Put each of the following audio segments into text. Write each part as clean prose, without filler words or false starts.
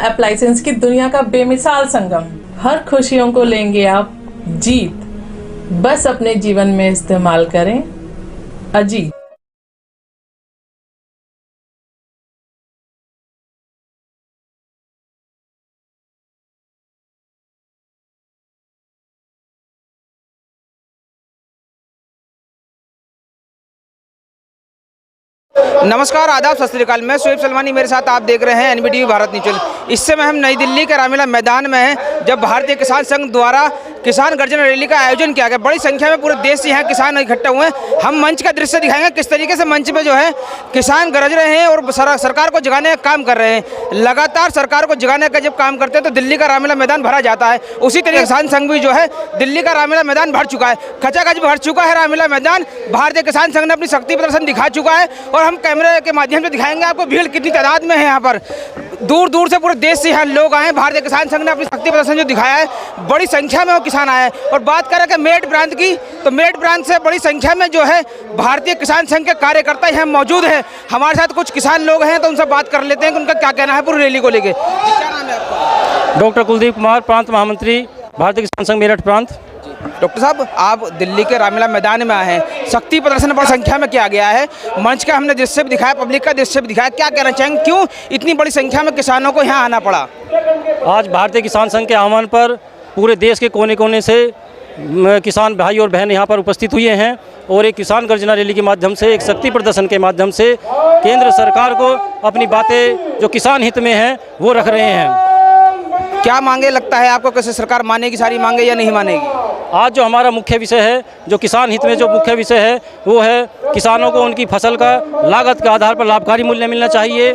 Appliances की दुनिया का बेमिसाल संगम। हर खुशियों को लेंगे आप जीत, बस अपने जीवन में इस्तेमाल करें अजीत। नमस्कार, आदाब, सत श्री अकाल। मैं शोएब सलमानी, मेरे साथ आप देख रहे हैं एनबीटीवी भारत न्यूज। इस समय हम नई दिल्ली के रामलीला मैदान में हैं, जब भारतीय किसान संघ द्वारा किसान गर्जन रैली का आयोजन किया गया। बड़ी संख्या में पूरे देश से यहाँ किसान इकट्ठे हुए हैं। हम मंच का दृश्य दिखाएंगे किस तरीके से मंच में जो है किसान गरज रहे हैं और सरकार को जगाने का काम कर रहे हैं। लगातार सरकार को जगाने का जब काम करते हैं तो दिल्ली का रामलीला मैदान भरा जाता है। उसी तरीके किसान संघ भी जो है दिल्ली का रामलीला मैदान भर चुका है, खचाखच भर चुका है रामलीला मैदान। भारतीय किसान संघ ने अपनी शक्ति प्रदर्शन दिखा चुका है और हम कैमरे के माध्यम से दिखाएंगे आपको भीड़ कितनी तादाद में है। यहाँ पर दूर दूर से पूरे देश से यहाँ लोग आए हैं। भारतीय किसान संघ ने अपनी शक्ति प्रदर्शन जो दिखाया है, बड़ी संख्या में वो किसान आए हैं। और बात करें कि मेरठ प्रांत की, तो मेरठ प्रांत से बड़ी संख्या में जो है भारतीय किसान संघ के कार्यकर्ता यहाँ मौजूद हैं। हमारे साथ कुछ किसान लोग हैं, तो उनसे बात कर लेते हैं कि उनका क्या कहना है पूरी रैली को लेकर। क्या नाम है आपका? डॉक्टर कुलदीप कुमार, प्रांत महामंत्री, भारतीय किसान संघ मेरठ प्रांत। डॉक्टर साहब, आप दिल्ली के रामलीला मैदान में आए हैं। शक्ति प्रदर्शन बड़ी संख्या में किया गया है। मंच का हमने दृश्य भी दिखाया, पब्लिक का दृश्य भी दिखाया। क्या कहना चाहेंगे, क्यों इतनी बड़ी संख्या में किसानों को यहाँ आना पड़ा? आज भारतीय किसान संघ के आह्वान पर पूरे देश के कोने कोने से किसान भाई और बहन यहाँ पर उपस्थित हुए हैं और एक किसान गर्जना रैली के माध्यम से, एक शक्ति प्रदर्शन के माध्यम से केंद्र सरकार को अपनी बातें जो किसान हित में हैं वो रख रहे हैं। क्या मांगे लगता है आपको, कैसे सरकार मानेगी सारी मांगे या नहीं मानेगी? आज जो हमारा मुख्य विषय है, जो किसान हित में जो मुख्य विषय है, वो है किसानों को उनकी फसल का लागत के आधार पर लाभकारी मूल्य मिलना चाहिए।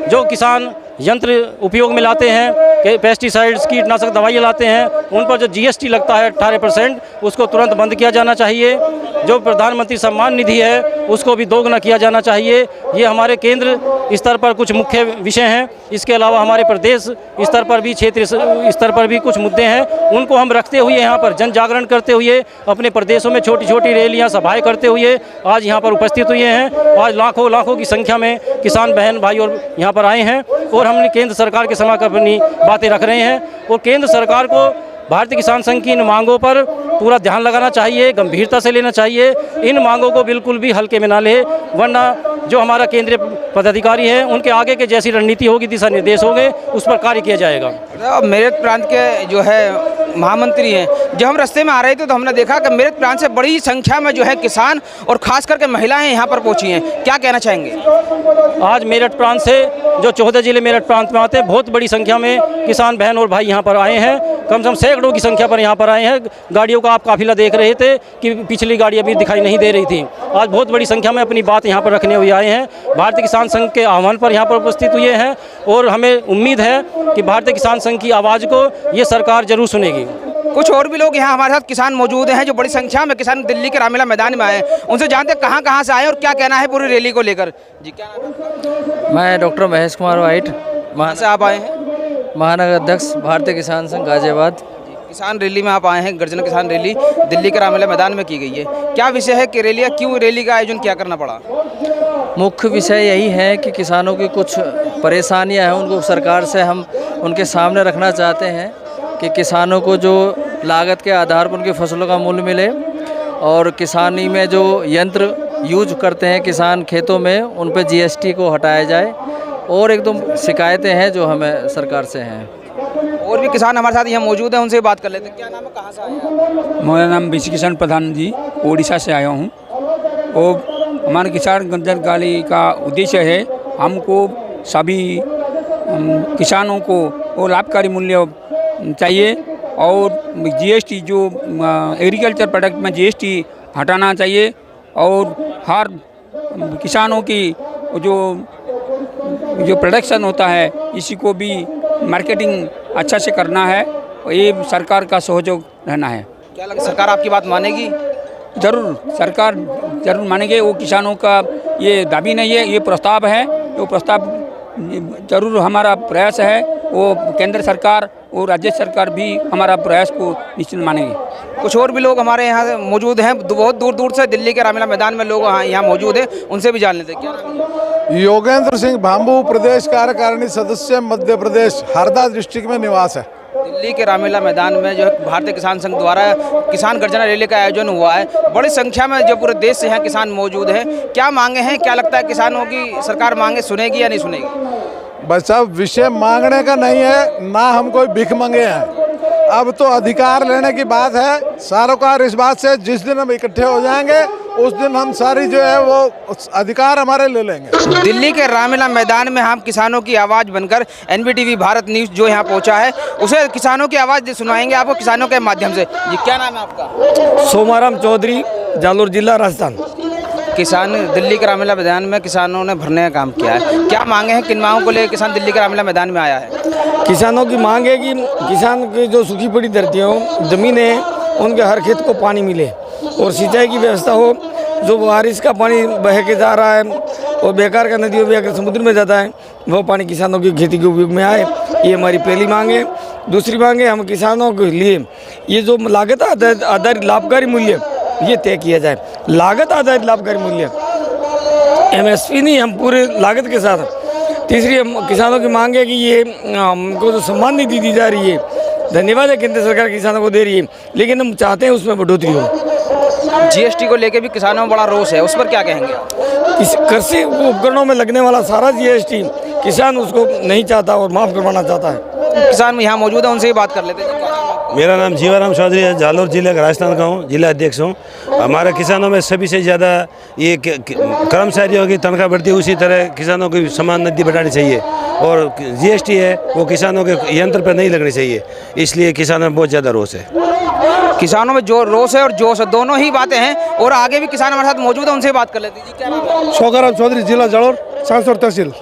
जो किसान यंत्र उपयोग में लाते हैं, पेस्टिसाइड्स, कीटनाशक दवाइयाँ लाते हैं, उन पर जो जीएसटी लगता है 18%, उसको तुरंत बंद किया जाना चाहिए। जो प्रधानमंत्री सम्मान निधि है उसको भी दोगुना किया जाना चाहिए। ये हमारे केंद्र स्तर पर कुछ मुख्य विषय हैं। इसके अलावा हमारे प्रदेश स्तर पर भी, क्षेत्रीय स्तर पर भी कुछ मुद्दे हैं। उनको हम रखते हुए यहाँ पर जन जागरण करते हुए, अपने प्रदेशों में छोटी छोटी रैलियाँ, सभाएँ करते हुए आज यहाँ पर उपस्थित हुए हैं। आज लाखों लाखों की संख्या में किसान बहन भाई और यहाँ पर आए हैं और हमने केंद्र सरकार के समक्ष अपनी बातें रख रहे हैं। और केंद्र सरकार को भारतीय किसान संघ की इन मांगों पर पूरा ध्यान लगाना चाहिए, गंभीरता से लेना चाहिए। इन मांगों को बिल्कुल भी हल्के में ना ले, वरना जो हमारा केंद्रीय पदाधिकारी हैं उनके आगे के जैसी रणनीति होगी, दिशा निर्देश होंगे, उस पर कार्य किया जाएगा। मेरठ प्रांत के जो है महामंत्री हैं, जब हम रास्ते में आ रहे थे तो हमने देखा कि मेरठ प्रांत से बड़ी संख्या में जो है किसान और खास करके महिलाएं यहाँ पर पहुँची हैं। क्या कहना चाहेंगे? आज मेरठ प्रांत से जो 14 जिले मेरठ प्रांत में आते हैं, बहुत बड़ी संख्या में किसान बहन और भाई यहाँ पर आए हैं। कम से कम सैकड़ों की संख्या पर यहाँ पर आए हैं। गाड़ियों का आप काफिला देख रहे थे कि पिछली गाड़ी अभी दिखाई नहीं दे रही थी। आज बहुत बड़ी संख्या में अपनी बात यहाँ पर रखने हुए आए हैं। भारतीय किसान संघ के आह्वान पर यहाँ पर उपस्थित हुए हैं और हमें उम्मीद है कि भारतीय किसान संघ की आवाज़ को ये सरकार जरूर सुनेगी। कुछ और भी लोग यहाँ हमारे साथ किसान मौजूद हैं, जो बड़ी संख्या में किसान दिल्ली के रामलीला मैदान में आए हैं। उनसे जानते हैं कहाँ से आए और क्या कहना है पूरी रैली को लेकर। जी, क्या नाम है? मैं डॉक्टर महेश कुमार वाइट, कहाँ से आप आए हैं? महानगर अध्यक्ष भारतीय किसान संघ गाजियाबाद। किसान रैली में आप आए हैं। गर्जना किसान रैली दिल्ली के रामलीला मैदान में की गई है। क्या विषय है कि रैली, क्यों रैली का आयोजन क्या करना पड़ा? मुख्य विषय यही है कि किसानों की कुछ परेशानियां हैं, उनको सरकार से हम उनके सामने रखना चाहते हैं कि किसानों को जो लागत के आधार पर उनकी फसलों का मूल्य मिले और किसानी में जो यंत्र यूज करते हैं किसान खेतों में, उन पर जीएसटी को हटाया जाए। और एकदम शिकायतें हैं जो हमें सरकार से हैं। और भी किसान हमारे साथ यहाँ मौजूद हैं, उनसे बात कर लेते हैं। क्या नाम है, कहाँ से आए हैं? मेरा नाम बीसी किशन प्रधान जी, ओडिशा से आया हूँ। और हमारे किसान गर्जन रैली का उद्देश्य है हमको सभी किसानों को वो लाभकारी मूल्य चाहिए और जीएसटी जो एग्रीकल्चर प्रोडक्ट में जीएसटी हटाना चाहिए और हर किसानों की जो प्रोडक्शन होता है इसी को भी मार्केटिंग अच्छा से करना है। ये सरकार का सहयोग रहना है। क्या लगता है सरकार आपकी बात मानेगी? ज़रूर, सरकार ज़रूर मानेंगे। वो किसानों का ये दाबी नहीं है, ये प्रस्ताव है। वो प्रस्ताव ज़रूर हमारा प्रयास है। वो केंद्र सरकार और राज्य सरकार भी हमारा प्रयास को निश्चित मानेंगे। कुछ और भी लोग हमारे यहाँ मौजूद हैं, बहुत दूर दूर से दिल्ली के रामलीला मैदान में लोग यहाँ मौजूद हैं, उनसे भी जान लेते हैं। क्या नाम है? योगेंद्र सिंह भांबू, प्रदेश कार्यकारिणी सदस्य, मध्य प्रदेश, हरदा डिस्ट्रिक्ट में निवास है। दिल्ली के रामलीला मैदान में जो है भारतीय किसान संघ द्वारा किसान गर्जना रैली का आयोजन हुआ है। बड़ी संख्या में जो पूरे देश से यहाँ किसान मौजूद हैं। क्या मांगे हैं, क्या लगता है किसानों की सरकार मांगे सुनेगी या नहीं सुनेगी? बस अब विषय मांगने का नहीं है, ना हम कोई भीख मांगे हैं। अब तो अधिकार लेने की बात है। सारोकार इस बात से जिस दिन हम इकट्ठे हो जाएंगे उस दिन हम सारी जो है वो अधिकार हमारे ले लेंगे। दिल्ली के रामलीला मैदान में हम किसानों की आवाज़ बनकर एनबीटीवी भारत न्यूज़ जो यहाँ पहुँचा है उसे किसानों की आवाज़ सुनाएंगे आपको किसानों के माध्यम से। जी क्या नाम है आपका? सोमाराम चौधरी, जालोर जिला, राजस्थान। किसान दिल्ली के रामलीला मैदान में किसानों ने भरने का काम किया है। क्या मांगे हैं, किन मांगों को लेकर किसान दिल्ली के रामलीला मैदान में आया है? किसानों की मांग है कि किसान की जो सूखी पड़ी धरतियाँ हो, ज़मीन है, उनके हर खेत को पानी मिले और सिंचाई की व्यवस्था हो। जो बारिश का पानी बह के जा रहा है और बेकार का नदियों में आकर समुद्र में जाता है, वो पानी किसानों की खेती के उपयोग में आए। ये हमारी पहली मांग है। दूसरी मांग है, हम किसानों के लिए ये जो लागत आधारित लाभकारी मूल्य ये तय किया जाए। लागत आधारित लाभकारी मूल्य, MSP नहीं, हम पूरे लागत के साथ। तीसरी हम किसानों की मांग है कि ये हमको जो सम्मान निधि दी जा रही है, धन्यवाद है केंद्र सरकार किसानों को दे रही है, लेकिन हम चाहते हैं उसमें बढ़ोतरी हो। GST को लेकर भी किसानों में बड़ा रोष है, उस पर क्या कहेंगे? इस कृषि उपकरणों में लगने वाला सारा GST किसान उसको नहीं चाहता और माफ़ करवाना चाहता है। किसान यहाँ मौजूद है, उनसे ही बात कर लेते हैं। मेरा नाम जीवाराम चौधरी है, जालोर जिले का, राजस्थान का हूँ, जिला अध्यक्ष हूँ। हमारे किसानों में सभी से ज़्यादा ये कर्मचारियों की तनख्वाह बढ़ती है, उसी तरह किसानों की समान निधि बढ़ानी चाहिए और GST है वो किसानों के यंत्र पर नहीं लगनी चाहिए, इसलिए किसानों में बहुत ज़्यादा रोष है। किसानों में जो रोष है और जोश है, दोनों ही बातें हैं और आगे भी किसान हमारे साथ मौजूद है, उनसे बात कर लेते हैं। क्या नाम है? शोकाराम चौधरी, जिला जालोर, सांसौर तहसील।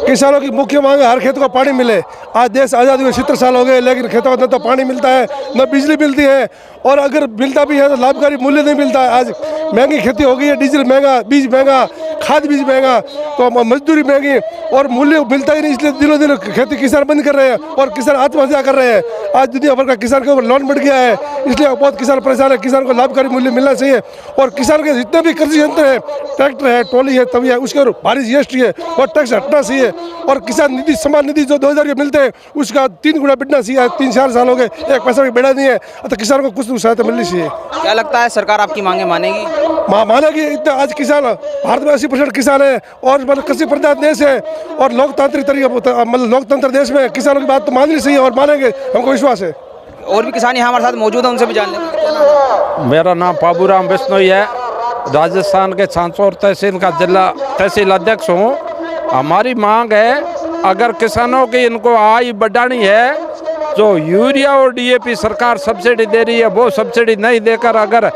किसानों की मुख्य मांग है हर खेत को पानी मिले। आज देश आज़ादी हुए 70 साल हो गए, लेकिन खेतों में न तो पानी मिलता है, न बिजली मिलती है, और अगर मिलता भी है तो लाभकारी मूल्य नहीं मिलता है। आज महंगी खेती हो गई है, डीजल महंगा, बीज महंगा, खाद बीज महंगा, तो मजदूरी महंगी और मूल्य मिलता ही नहीं। इसलिए दिनों दिन खेती किसान बंद कर रहे हैं और किसान आत्महत्या कर रहे हैं। आज दुनिया भर का किसान के ऊपर लोन बढ़ गया है, इसलिए बहुत किसान परेशान है। किसान को लाभकारी मूल्य मिलना चाहिए और किसान के जितने भी कृषि यंत्र है, ट्रैक्टर है, ट्रॉली है, तभी है, उसके ऊपर भारी GST है और टैक्स हटना चाहिए। और किसान निधि, सम्मान निधि जो 2000 रुपये मिलते हैं उसका 3 गुना बढ़ना चाहिए। 3-4 साल हो गए, एक पैसा भी बढ़ा नहीं है, तो किसान को कुछ सहायता मिलनी चाहिए। क्या लगता है सरकार आपकी मांगे मानेगी? मानेगी। इतना आज किसान भारत में 80% किसान है और मतलब कृषि प्रधान देश है और लोकतांत्रिक तरीका, मतलब लोकतंत्र देश में किसानों की बात तो माननी चाहिए और मानेंगे, हमको विश्वास है। और भी किसान यहाँ हमारे साथ मौजूद है, उनसे भी जान लेंगे। मेरा नाम बाबूराम बिश्नोई है, राजस्थान के सांसौर तहसील का जिला तहसील अध्यक्ष हूँ। हमारी मांग है, अगर किसानों की इनको आय बढ़ानी है, जो यूरिया और DAP सरकार सब्सिडी दे रही है वो सब्सिडी नहीं देकर अगर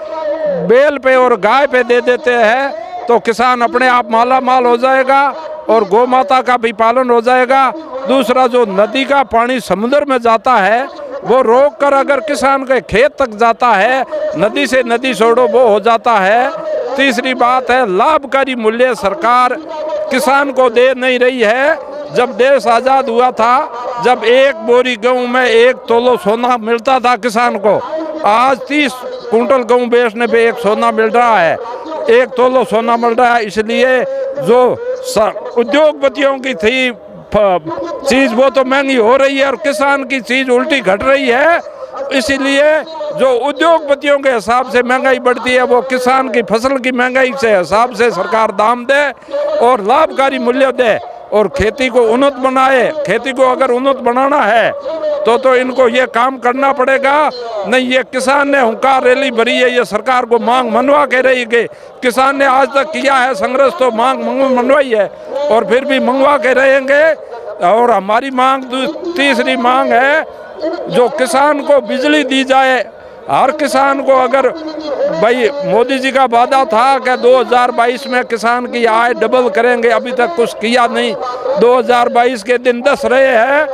बैल पे और गाय पे दे देते हैं तो किसान अपने आप माला माल हो जाएगा और गौ माता का भी पालन हो जाएगा। दूसरा, जो नदी का पानी समुद्र में जाता है वो रोक कर अगर किसान के खेत तक जाता है, नदी से नदी छोड़ो वो हो जाता है। तीसरी बात है, लाभकारी मूल्य सरकार किसान को दे नहीं रही है। जब देश आज़ाद हुआ था, जब एक बोरी गेहूं में 1 तोला सोना मिलता था किसान को, आज 30 कुंटल गेहूं बेचने पे 1 सोना मिल रहा है, 1 तोला सोना मिल रहा है। इसलिए जो उद्योगपतियों की थी चीज़ वो तो महंगी हो रही है और किसान की चीज़ उल्टी घट रही है। इसीलिए जो उद्योगपतियों के हिसाब से महंगाई बढ़ती है, वो किसान की फसल की महंगाई से हिसाब से सरकार दाम दे और लाभकारी मूल्य दे और खेती को उन्नत बनाए। खेती को अगर उन्नत बनाना है तो इनको ये काम करना पड़ेगा। नहीं, ये किसान ने हुंकार रैली भरी है, ये सरकार को मांग मनवा के रही गई। किसान ने आज तक किया है संघर्ष, तो मांग मनवाई है और फिर भी मंगवा के रहेंगे। और हमारी मांग तीसरी मांग है, जो किसान को बिजली दी जाए। हर किसान को, अगर भाई मोदी जी का वादा था कि 2022 में किसान की आय डबल करेंगे, अभी तक कुछ किया नहीं। 2022 के दिन 10 रहे हैं,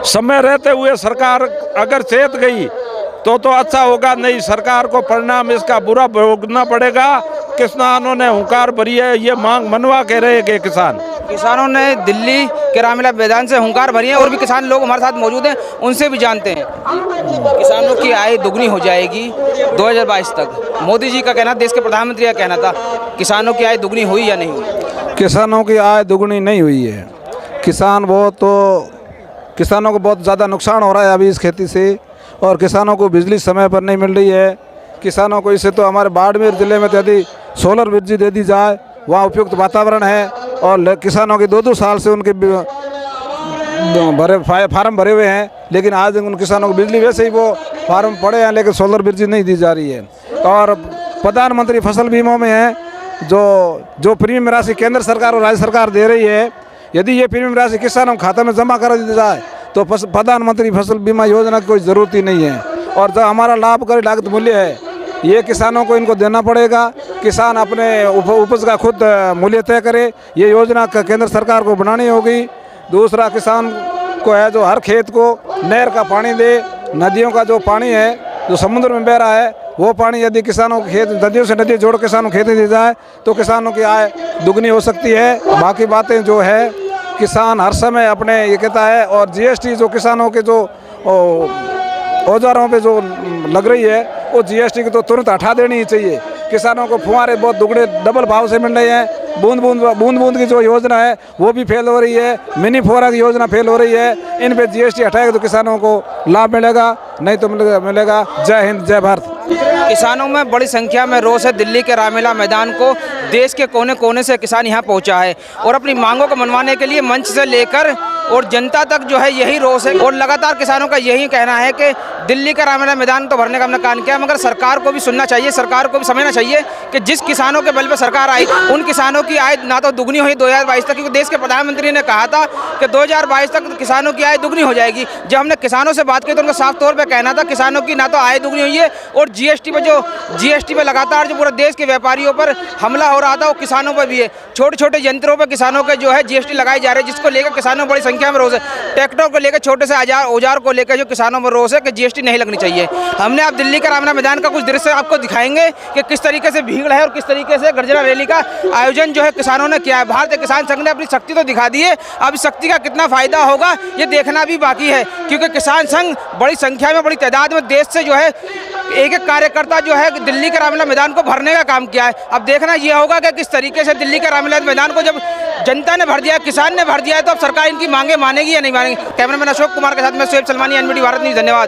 समय रहते हुए सरकार अगर चेत गई तो अच्छा होगा, नहीं सरकार को परिणाम इसका बुरा भोगना पड़ेगा। किसानों ने हुंकार भरी है, ये मांग मनवा के रहेंगे किसान। किसानों ने दिल्ली के रामलीला मैदान से हुंकार भरी है और भी किसान लोग हमारे साथ मौजूद हैं, उनसे भी जानते हैं। किसानों की आय दुगनी हो जाएगी 2022 तक, मोदी जी का कहना, देश के प्रधानमंत्री का कहना था। किसानों की आय दुगनी हुई या नहीं हुई? किसानों की आय दुगनी नहीं हुई है। किसानों को बहुत ज़्यादा नुकसान हो रहा है अभी इस खेती से, और किसानों को बिजली समय पर नहीं मिल रही है। किसानों को इससे तो हमारे बाड़मेर ज़िले में यदि सोलर बिजली दे दी जाए, वहाँ उपयुक्त वातावरण है, और किसानों के 2-2 साल से उनके फार्म भरे हुए हैं, लेकिन आज उन किसानों को बिजली, वैसे ही वो फार्म पड़े हैं लेकिन सोलर बिजली नहीं दी जा रही है। और प्रधानमंत्री फसल बीमा में है जो प्रीमियम राशि केंद्र सरकार और राज्य सरकार दे रही है, यदि ये प्रीमियम राशि किसानों के खाते में जमा कर दी जाए तो प्रधानमंत्री फसल बीमा योजना की कोई ज़रूरत ही नहीं है। और जो हमारा लाभकारी लागत मूल्य है, ये किसानों को इनको देना पड़ेगा। किसान अपने उपज का खुद मूल्य तय करे, ये योजना केंद्र सरकार को बनानी होगी। दूसरा, किसान को है जो हर खेत को नहर का पानी दे, नदियों का जो पानी है जो समुद्र में बह रहा है, वो पानी यदि किसानों के खेत, नदियों से नदी जोड़ किसानों को खेती दी जाए तो किसानों की आय दुगनी हो सकती है। बाकी बातें जो है, किसान हर समय अपने ये कहता है, और जीएसटी जो किसानों के जो औजारों पे जो लग रही है, वो जीएसटी की तो तुरंत हटा देनी ही चाहिए। किसानों को फुहारे बहुत दुगने डबल भाव से मिल रहे हैं। बूंद बूंद की जो योजना है वो भी फेल हो रही है, मिनी फुहारा की योजना फेल हो रही है। इन पे जीएसटी हटाएगा तो किसानों को लाभ मिलेगा, नहीं तो मिलेगा। जय हिंद, जय भारत। किसानों में बड़ी संख्या में रोष है। दिल्ली के रामलीला मैदान को देश के कोने कोने से किसान यहाँ पहुँचा है, और अपनी मांगों को मनवाने के लिए मंच से लेकर और जनता तक जो है यही रोष है। और लगातार किसानों का यही कहना है कि दिल्ली का रामलीला मैदान तो भरने का हमने काम किया, मगर सरकार को भी सुनना चाहिए, सरकार को भी समझना चाहिए कि जिस किसानों के बल पर सरकार आई, उन किसानों की आय ना तो दुगनी हुई 2022 तक, क्योंकि देश के प्रधानमंत्री ने कहा था कि 2022 तक किसानों की आय दुगनी हो जाएगी। जब हमने किसानों से बात की तो उनका साफ तौर पर कहना था किसानों की ना तो आय दुगनी हुई है, और जीएसटी पे लगातार जो पूरे देश के व्यापारियों पर हमला हो रहा था वो किसानों पर भी है। छोटे छोटे यंत्रों पर किसानों के जो है जीएसटी लगाई जा रही है, जिसको लेकर किसानों में बड़ी संख्या में रोष है। ट्रैक्टरों को लेकर, छोटे से औजार को लेकर जो किसानों में रोष है कि जीएसटी नहीं लगनी चाहिए। हमने आप दिल्ली का रामलीला मैदान का कुछ दृश्य आपको दिखाएंगे कि किस तरीके से भीड़ है और किस तरीके से गर्जना रैली का आयोजन जो है किसानों ने किया है। भारतीय किसान संघ ने अपनी शक्ति तो दिखा दी है, अब इस शक्ति का कितना फायदा होगा ये देखना भी बाकी है, क्योंकि किसान संघ बड़ी संख्या में, बड़ी तादाद में देश से जो है एक कार्यकर्ता जो है दिल्ली के रामलीला मैदान को भरने का काम किया है। अब देखना यह होगा कि किस तरीके से दिल्ली के रामलीला मैदान को जब जनता ने भर दिया, किसान ने भर दिया है, तो अब सरकार इनकी मांगे मानेगी या नहीं मानेगी। कैमरामैन अशोक कुमार के साथ मैं शोएब सलमानी, एनबीटी भारत न्यूज़। धन्यवाद।